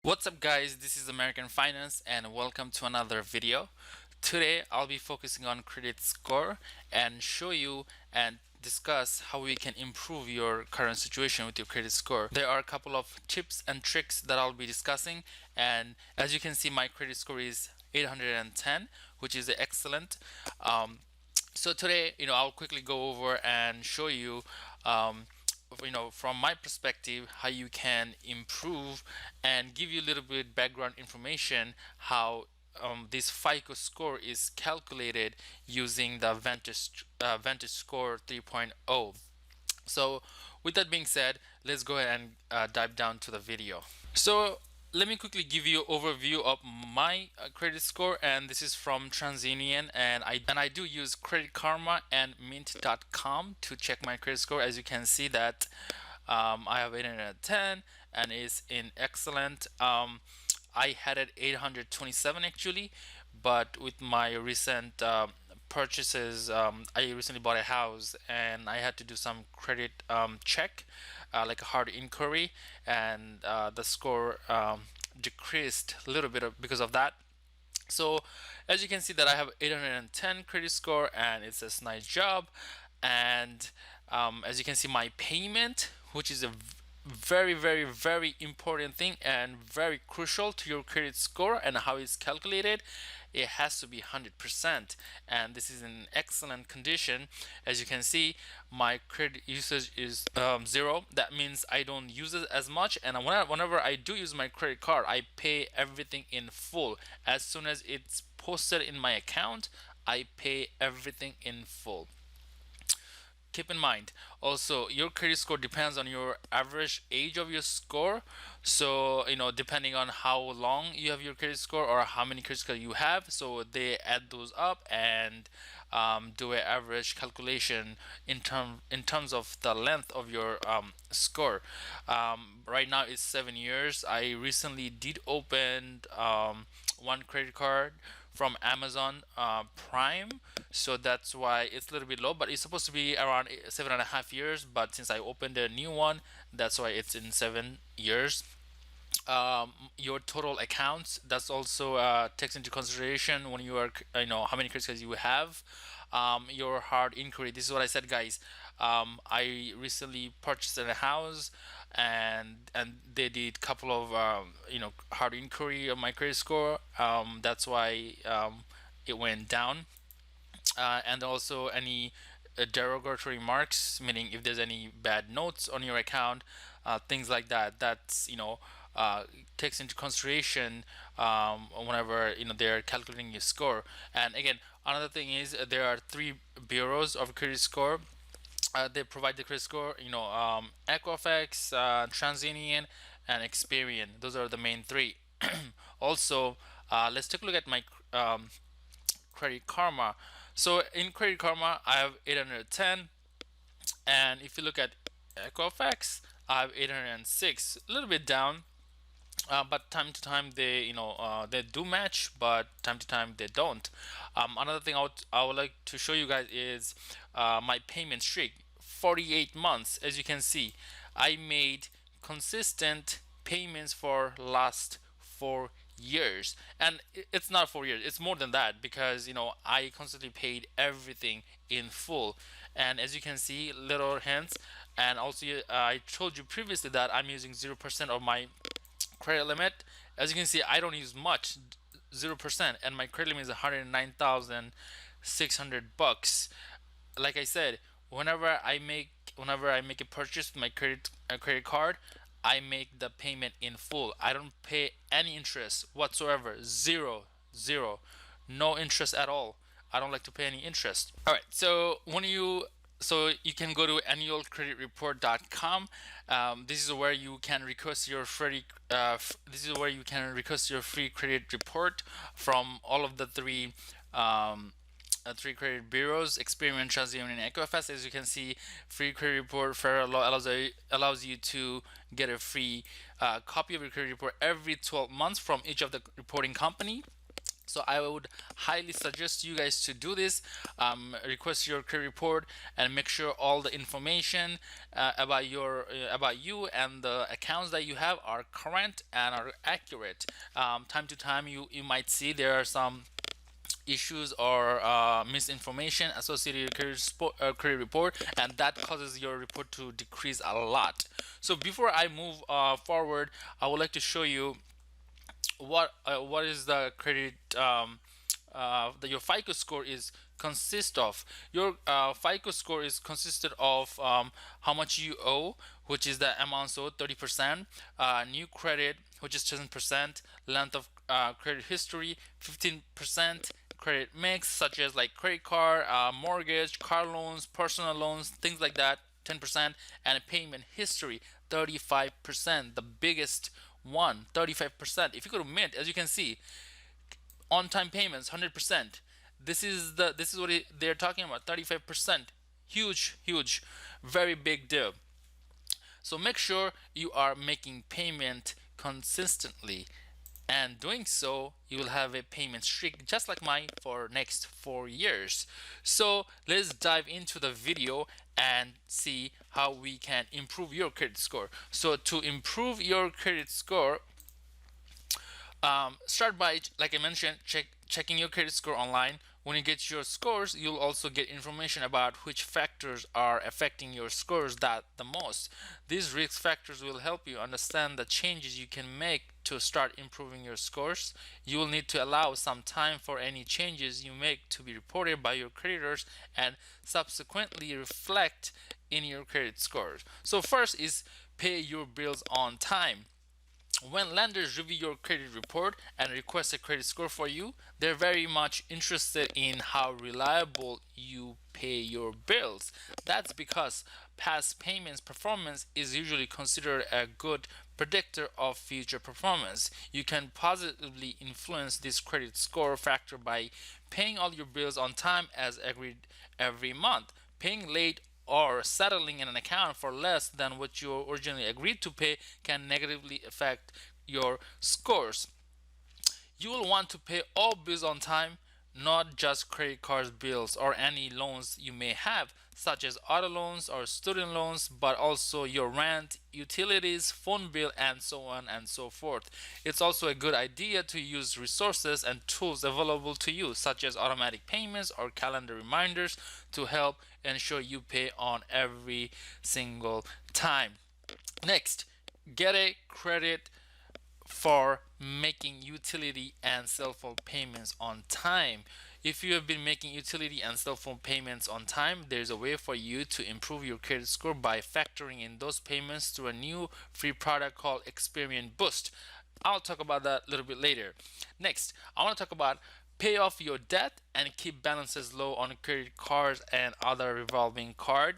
What's up guys, this is American Finance and welcome to another video. Today I'll be focusing on credit score and show you and discuss how we can improve your current situation with your credit score. There are a couple of tips and tricks that I'll be discussing, and as you can see my credit score is 810, which is excellent. So today, I'll quickly go over and show you from my perspective how you can improve and give you a little bit background information how this FICO score is calculated using the Vantage Score 3.0. So with that being said, let's go ahead and dive down to the video. So let me quickly give you an overview of my credit score, and this is from TransUnion, and I do use Credit Karma and Mint.com to check my credit score. As you can see that I have 810 and it's in excellent. I had it 827 actually, but with my recent purchases, I recently bought a house and I had to do some credit check, like a hard inquiry, and the score decreased a little bit because of that. So as you can see that I have 810 credit score and it's a nice job. And as you can see my payment, which is a very important thing and very crucial to your credit score and how it's calculated, it has to be 100%, and this is in excellent condition. As you can see my credit usage is 0. That means I don't use it as much, and whenever I do use my credit card I pay everything in full. As soon as it's posted in my account I pay everything in full. Keep in mind also your credit score depends on your average age of your score. So depending on how long you have your credit score or how many credit scores you have, so they add those up and do an average calculation in terms of the length of your score. Right now it's 7 years. I recently did open one credit card from Amazon Prime, so that's why it's a little bit low, but it's supposed to be around 7.5 years, but since I opened a new one, that's why it's in 7 years. Your total accounts, that's also takes into consideration when you are how many credit cards you have. Your hard inquiry, this is what I said guys. I recently purchased a house, and they did couple of hard inquiry on my credit score. That's why it went down. And also any derogatory marks, meaning if there's any bad notes on your account, things like that. That's takes into consideration whenever they're calculating your score. And again, another thing is there are three bureaus of credit score. They provide the credit score, Equifax, TransUnion, and Experian. Those are the main three. Also, let's take a look at my Credit Karma. So in Credit Karma, I have 810, and if you look at Equifax, I have 806, a little bit down. But time to time they do match, but time to time they don't. Another thing I would like to show you guys is my payment streak, 48 months. As you can see, I made consistent payments for last 4 years, and it's not 4 years, it's more than that, because I constantly paid everything in full. And as you can see, little hints. And also I told you previously that I'm using 0% of my credit limit. As you can see, I don't use much, 0%, and my credit limit is 109,600 bucks. Like I said, whenever I make a purchase with my credit card, I make the payment in full. I don't pay any interest whatsoever. Zero, no interest at all. I don't like to pay any interest. All right, so you can go to annualcreditreport.com. This is where you can request your free. This is where you can request your free credit report from all of the three credit bureaus: Experian, TransUnion, and Equifax. As you can see, free credit report federal law allows you to get a free copy of your credit report every 12 months from each of the reporting company. So I would highly suggest you guys to do this. Request your credit report and make sure all the information about you and the accounts that you have are current and are accurate. Time to time, you might see there are some issues or misinformation associated with credit report, and that causes your report to decrease a lot. So before I move forward, I would like to show you what is the credit that your FICO score is consist of. Your FICO score is consisted of how much you owe, which is the amount owed, 30%, new credit, which is 10%, length of credit history, 15%, credit mix, such as like credit card, mortgage, car loans, personal loans, things like that, 10%, and payment history, 35%, the biggest one, 35%. If you go to mint, as you can see, on-time payments, 100%. This is what they're talking about, 35%. Huge, huge, very big deal. So make sure you are making payment consistently, and doing so you will have a payment streak just like mine for next 4 years. So let's dive into the video and see how we can improve your credit score. So to improve your credit score, start by, like I mentioned, checking your credit score online. When you get your scores, you'll also get information about which factors are affecting your scores that the most. These risk factors will help you understand the changes you can make to start improving your scores. You will need to allow some time for any changes you make to be reported by your creditors and subsequently reflect in your credit scores. So first is pay your bills on time. When lenders review your credit report and request a credit score for you, they're very much interested in how reliable you pay your bills. That's because past payments performance is usually considered a good predictor of future performance. You can positively influence this credit score factor by paying all your bills on time as agreed every month. Paying late or settling in an account for less than what you originally agreed to pay can negatively affect your scores. You will want to pay all bills on time, not just credit card bills or any loans you may have, such as auto loans or student loans, but also your rent, utilities, phone bill, and so on and so forth. It's also a good idea to use resources and tools available to you, such as automatic payments or calendar reminders, to help ensure you pay on every single time. Next, get a credit for making utility and cell phone payments on time. If you have been making utility and cell phone payments on time, there's a way for you to improve your credit score by factoring in those payments through a new free product called Experience Boost. I'll talk about that a little bit later. Next, I want to talk about pay off your debt and keep balances low on credit cards and other revolving card.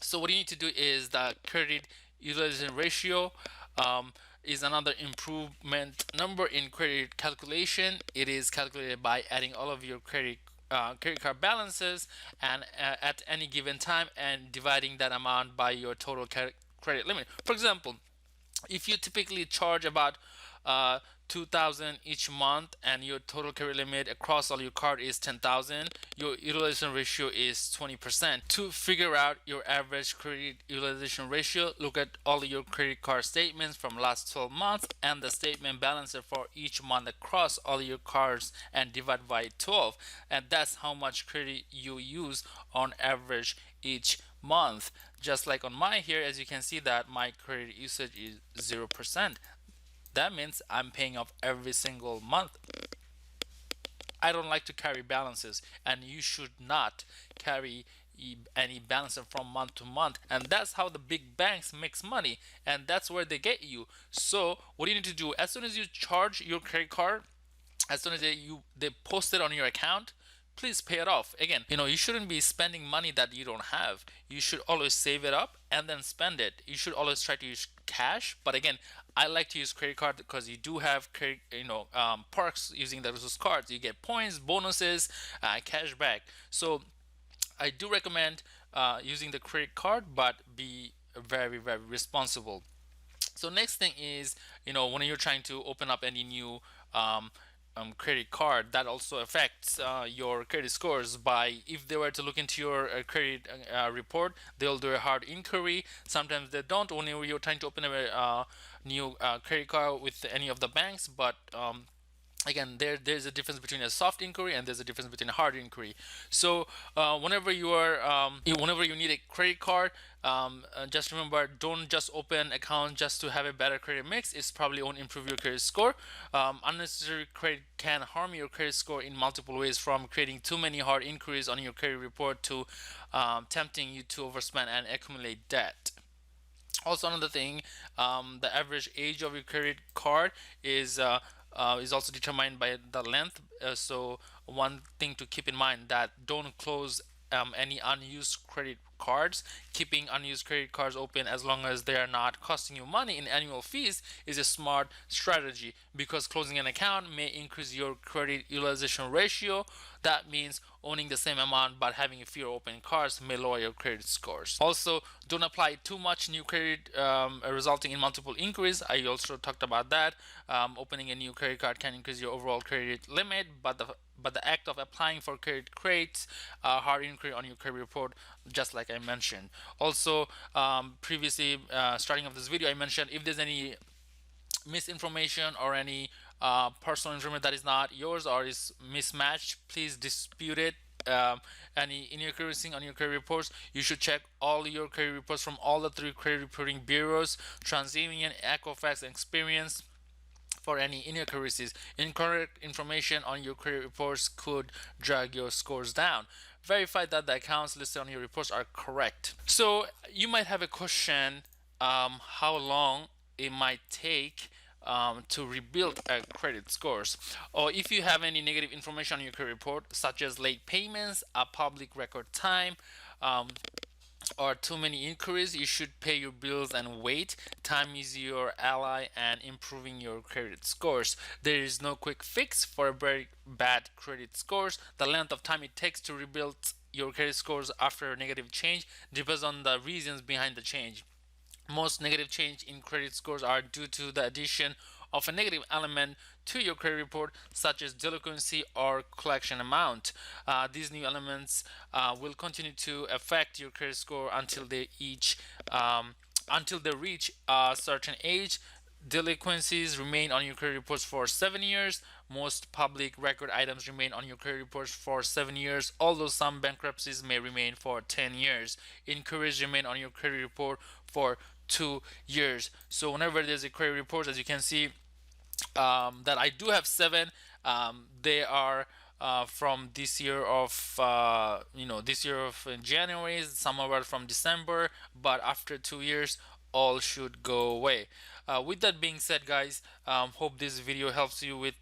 So what you need to do is the credit utilization ratio is another improvement number in credit calculation. It is calculated by adding all of your credit card balances and at any given time and dividing that amount by your total credit limit. For example, if you typically charge about 2,000 each month and your total credit limit across all your card is 10,000, your utilization ratio is 20%. To figure out your average credit utilization ratio, look at all your credit card statements from last 12 months and the statement balance for each month across all your cards and divide by 12, and that's how much credit you use on average each month. Just like on my here, as you can see that my credit usage is 0%. That means I'm paying off every single month. I don't like to carry balances, and you should not carry any balance from month to month. And that's how the big banks makes money, and that's where they get you. So what do you need to do? As soon as you charge your credit card, as soon as they post it on your account, please pay it off. Again, you shouldn't be spending money that you don't have. You should always save it up and then spend it. You should always try to use cash, but again, I like to use credit card because you do have credit, perks using those cards. You get points, bonuses, cash back. So I do recommend using the credit card, but be very, very responsible. So next thing is, when you're trying to open up any new credit card, that also affects your credit scores. By if they were to look into your credit report, they'll do a hard inquiry. Sometimes they don't when you're trying to open a new credit card with any of the banks, but again, there's a difference between a soft inquiry and there's a difference between a hard inquiry. So whenever you are whenever you need a credit card, just remember, don't just open account just to have a better credit mix. It's probably won't improve your credit score. Unnecessary credit can harm your credit score in multiple ways, from creating too many hard inquiries on your credit report to tempting you to overspend and accumulate debt. Also, another thing, the average age of your credit card is also determined by the length. So one thing to keep in mind, that don't close any unused credit cards. Keeping unused credit cards open as long as they are not costing you money in annual fees is a smart strategy, because closing an account may increase your credit utilization ratio. That means owning the same amount but having fewer open cards may lower your credit scores. Also, don't apply too much new credit, resulting in multiple inquiries. I also talked about that. Opening a new credit card can increase your overall credit limit, but the act of applying for credit creates a hard inquiry on your credit report, just like I mentioned. Also, previously, starting of this video, I mentioned if there's any misinformation or any personal information that is not yours or is mismatched, please dispute it. Any inaccuracy on your credit reports, you should check all your credit reports from all the three credit reporting bureaus: TransUnion, Equifax, and Experience, for any inaccuracies. Incorrect information on your credit reports could drag your scores down. Verify that the accounts listed on your reports are correct. So you might have a question, how long it might take to rebuild credit scores, or if you have any negative information on your credit report, such as late payments, a public record time, or too many inquiries. You should pay your bills and wait. Time is your ally and improving your credit scores. There is no quick fix for very bad credit scores. The length of time it takes to rebuild your credit scores after a negative change depends on the reasons behind the change. Most negative change in credit scores are due to the addition of a negative element to your credit report, such as delinquency or collection amount. These new elements will continue to affect your credit score until they reach a certain age. Delinquencies remain on your credit reports for 7 years. Most public record items remain on your credit reports for 7 years, although some bankruptcies may remain for 10 years. Inquiries remain on your credit report for 2 years. So whenever there's a credit report, as you can see, that I do have seven. They are from this year of this year of January. Some are from December, but after 2 years, all should go away. With that being said, guys, hope this video helps you with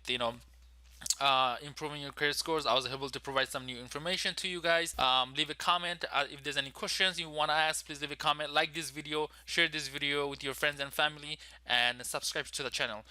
improving your credit scores. I was able to provide some new information to you guys. Leave a comment if there's any questions you want to ask. Please leave a comment, like this video, share this video with your friends and family, and subscribe to the channel.